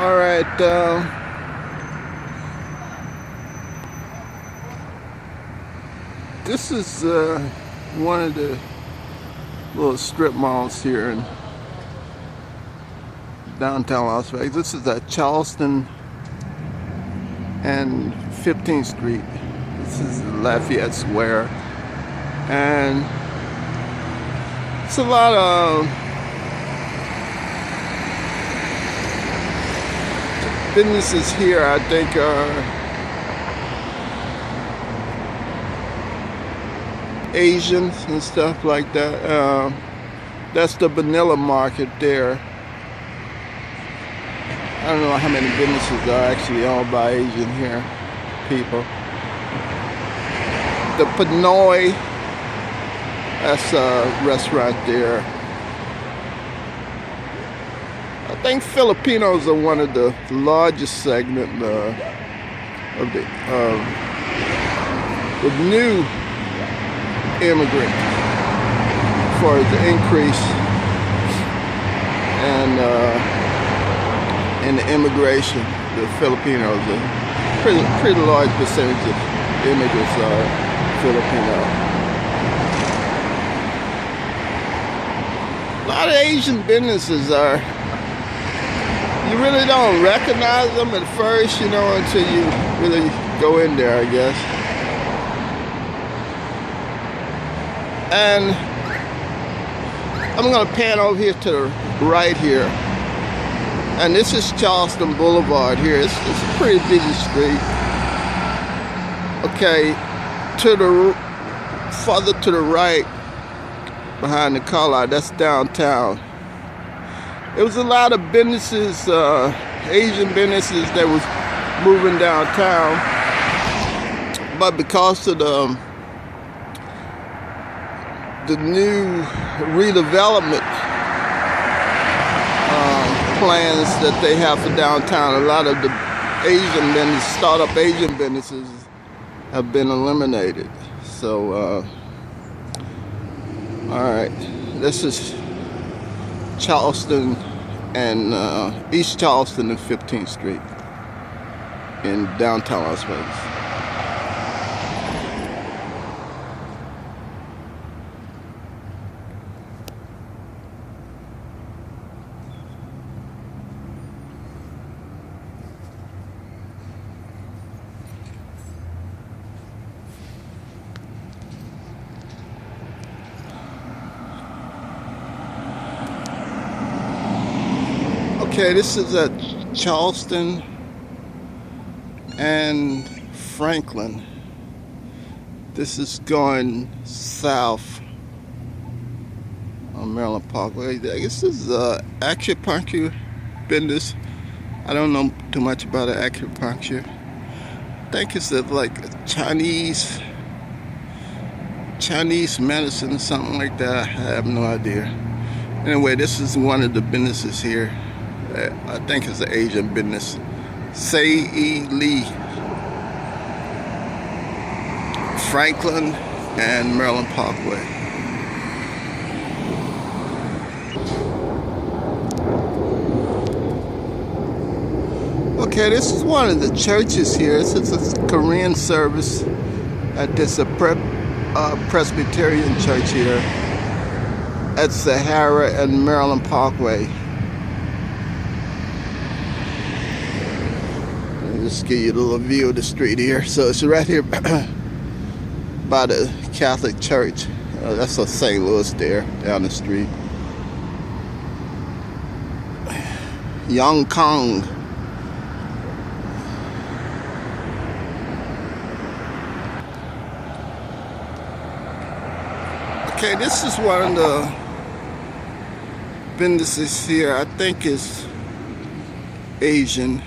All right. This is one of the little strip malls here in downtown Las Vegas. This is at Charleston and 15th Street. This is Lafayette Square, and it's a lot of businesses here. I think Asians and stuff like that. That's the vanilla market there. I don't know how many businesses are actually owned by Asian here people. The Pinoy, that's a restaurant there. I think Filipinos are one of the largest segment of the new immigrant for the increase and in the immigration. The Filipinos, a pretty large percentage of immigrants are Filipino. A lot of Asian businesses are, you really don't recognize them at first, you know, until you really go in there, I guess. And I'm gonna pan over here to the right here. And this is Charleston Boulevard here. It's a pretty busy street. Okay, further to the right, behind the car lot, that's downtown. There was a lot of businesses, Asian businesses that was moving downtown, but because of the new redevelopment plans that they have for downtown, a lot of the Asian businesses, startup Asian businesses, have been eliminated. So, all right, this is Charleston and East Charleston and 15th Street in downtown Las Vegas. Okay, this is at Charleston and Franklin. This is going south on Maryland Parkway. I guess this is acupuncture business. I don't know too much about acupuncture. I think it's like Chinese medicine or something like that. I have no idea. Anyway, this is one of the businesses here. I think it's an Asian business. Say Lee, Franklin and Maryland Parkway. Okay, this is one of the churches here. This is a Korean service at this Presbyterian church here at Sahara and Maryland Parkway. Just give you a little view of the street here. So it's right here by the Catholic Church. That's a St. Louis there, down the street. Yong Kong. Okay, this is one of the businesses here. I think it's Asian.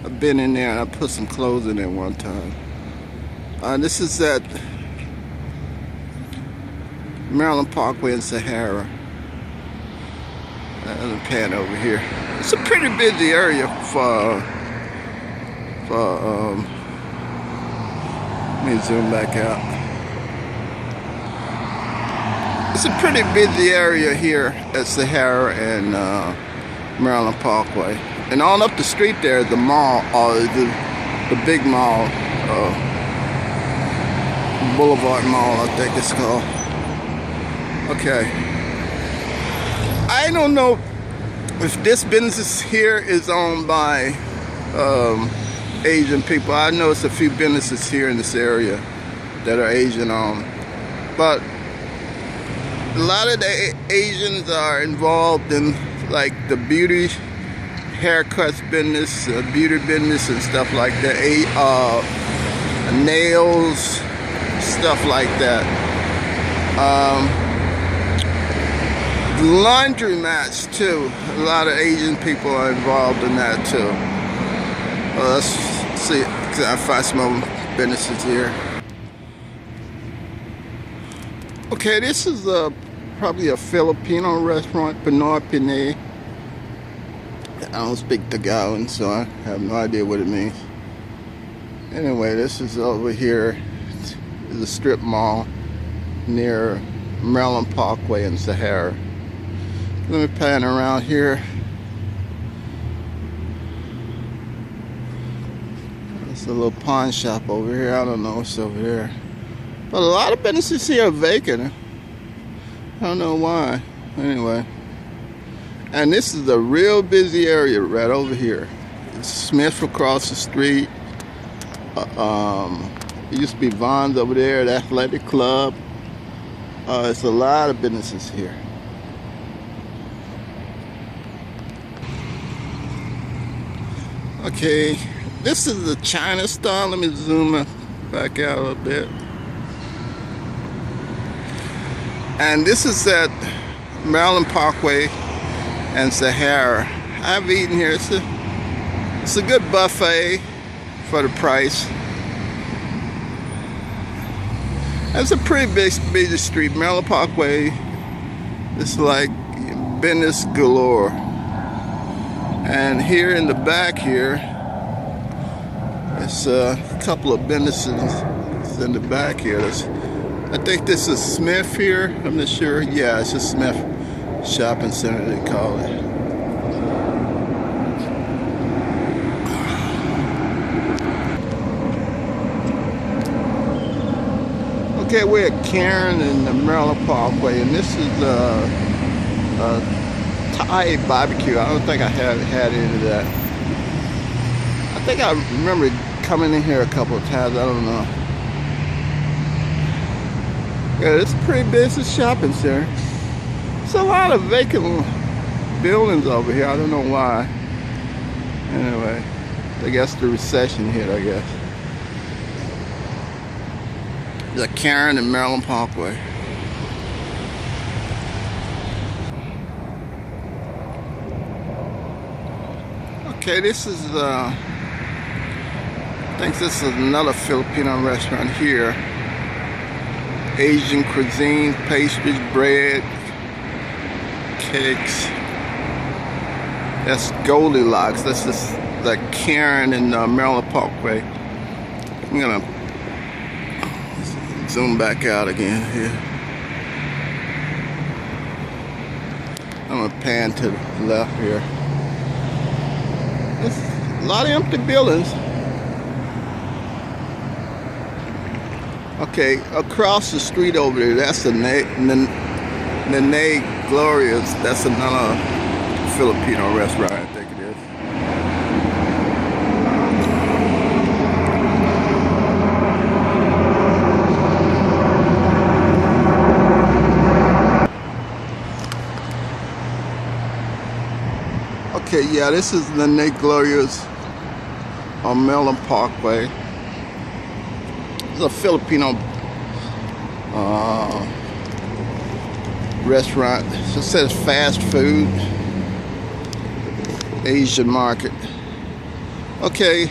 I've been in there and I put some clothes in there one time. This is at Maryland Parkway in Sahara. Let me pan over here. It's a pretty busy area for let me zoom back out. It's a pretty busy area here at Sahara and Maryland Parkway. And on up the street there is the mall, or the big mall, Boulevard Mall, I think it's called. Okay. I don't know if this business here is owned by Asian people. I noticed a few businesses here in this area that are Asian owned. But a lot of the Asians are involved in like the beauty, haircuts business, beauty business and stuff like that. Nails, stuff like that. Laundromats too. A lot of Asian people are involved in that too. Let's see if I find some more businesses here. Okay, this is probably a Filipino restaurant, Pinoy Pinay. I don't speak Tagalog, so I have no idea what it means. Anyway, this is over here. It's a strip mall near Maryland Parkway in Sahara. Let me pan around here. There's a little pawn shop over here. I don't know what's over there. But a lot of businesses here are vacant. I don't know why. Anyway. And this is a real busy area right over here. It's Smith across the street. It used to be Vaughn's over there, the athletic club. It's a lot of businesses here. Okay, this is the China store. Let me zoom back out a little bit. And this is at Maryland Parkway and Sahara. I've eaten here. It's a good buffet for the price. It's a pretty busy street. Maryland Parkway. It's like business galore. And here in the back here, it's a couple of businesses in the back here. I think this is Smith here. I'm not sure. Yeah, it's a Smith shopping center, they call it. Okay, we're at Karen and the Maryland Parkway, and this is Thai barbecue. I don't think I had any of that. I think I remember coming in here a couple of times. I don't know. Yeah, it's a pretty busy shopping center. There's a lot of vacant buildings over here. I don't know why. Anyway, I guess the recession hit, I guess. The Karen and Maryland Parkway. Okay, this is I think this is another Filipino restaurant here. Asian cuisine, pastries, bread, cakes. That's Goldilocks. That's just the Karen and Maryland Parkway. I'm gonna zoom back out again here. I'm gonna pan to the left here. There's a lot of empty buildings. Okay, across the street over there, that's the Nene Glorious. That's another Filipino restaurant, I think it is. Okay, yeah, this is the Nene Glorious on Maryland Parkway. It's a Filipino restaurant. It says fast food, Asian market. Okay,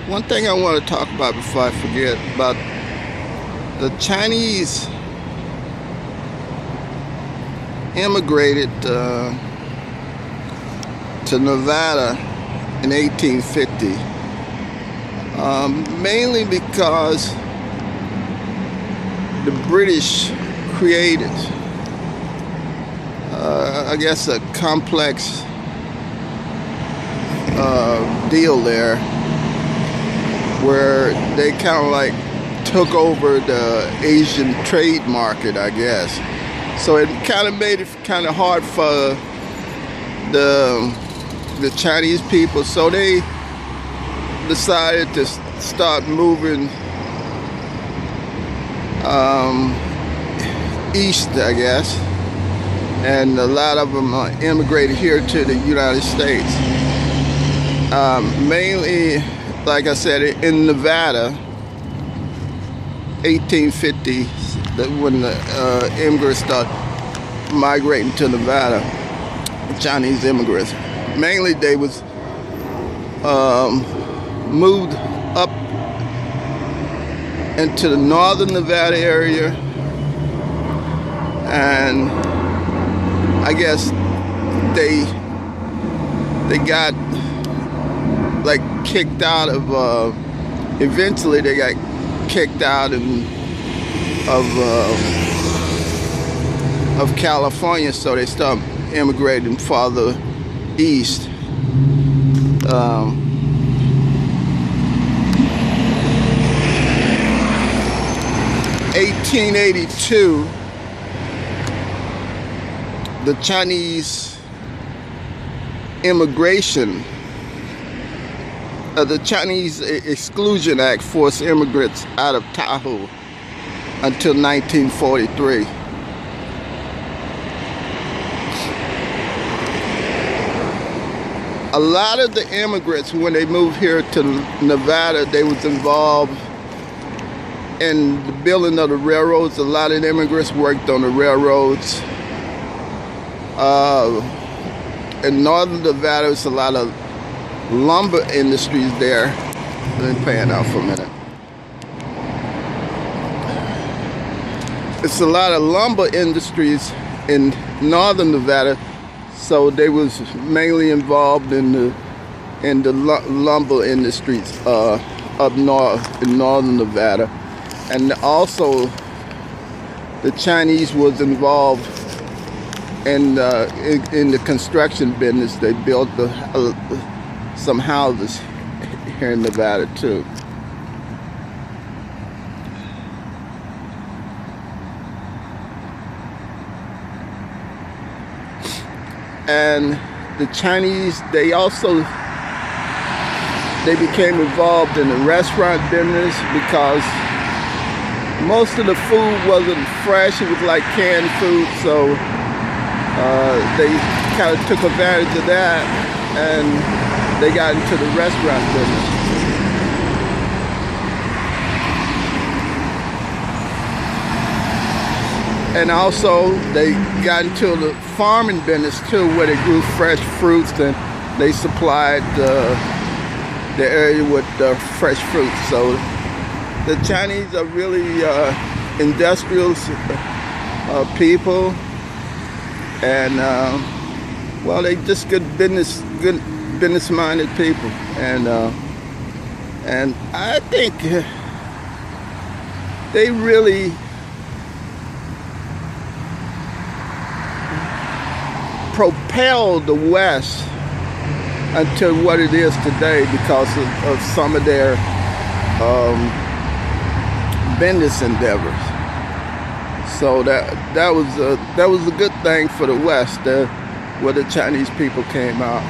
one thing I want to talk about before I forget, about the Chinese immigrated to Nevada in 1850. Mainly because the British created I guess a complex deal there, where they kind of like took over the Asian trade market, I guess. So it kind of made it kind of hard for the Chinese people. So they decided to start moving east, I guess. And a lot of them immigrated here to the United States. Mainly, like I said, in Nevada, 1850, when the immigrants started migrating to Nevada, Chinese immigrants. Mainly they was moved up into the northern Nevada area, and I guess they got like kicked out of eventually they got kicked out of California, so they started immigrating farther east. 1882, the Chinese immigration, the Chinese Exclusion Act forced immigrants out of Tahoe until 1943. A lot of the immigrants, when they moved here to Nevada, they was involved in the building of the railroads. A lot of the immigrants worked on the railroads. In northern Nevada, there's a lot of lumber industries there. Let me pan out for a minute. It's a lot of lumber industries in northern Nevada, so they was mainly involved in the lumber industries up north in northern Nevada. And also the Chinese was involved in the construction business. They built some houses here in Nevada too. And the Chinese, they became involved in the restaurant business, because most of the food wasn't fresh. It was like canned food, so they kind of took advantage of that, and they got into the restaurant business. And also they got into the farming business too, where they grew fresh fruits, and they supplied the area with fresh fruits. So the Chinese are really industrial people, and well, they just good business-minded people, and I think they really propelled the West until what it is today, because of some of their business endeavors. So that was a good thing for the West, where the Chinese people came out.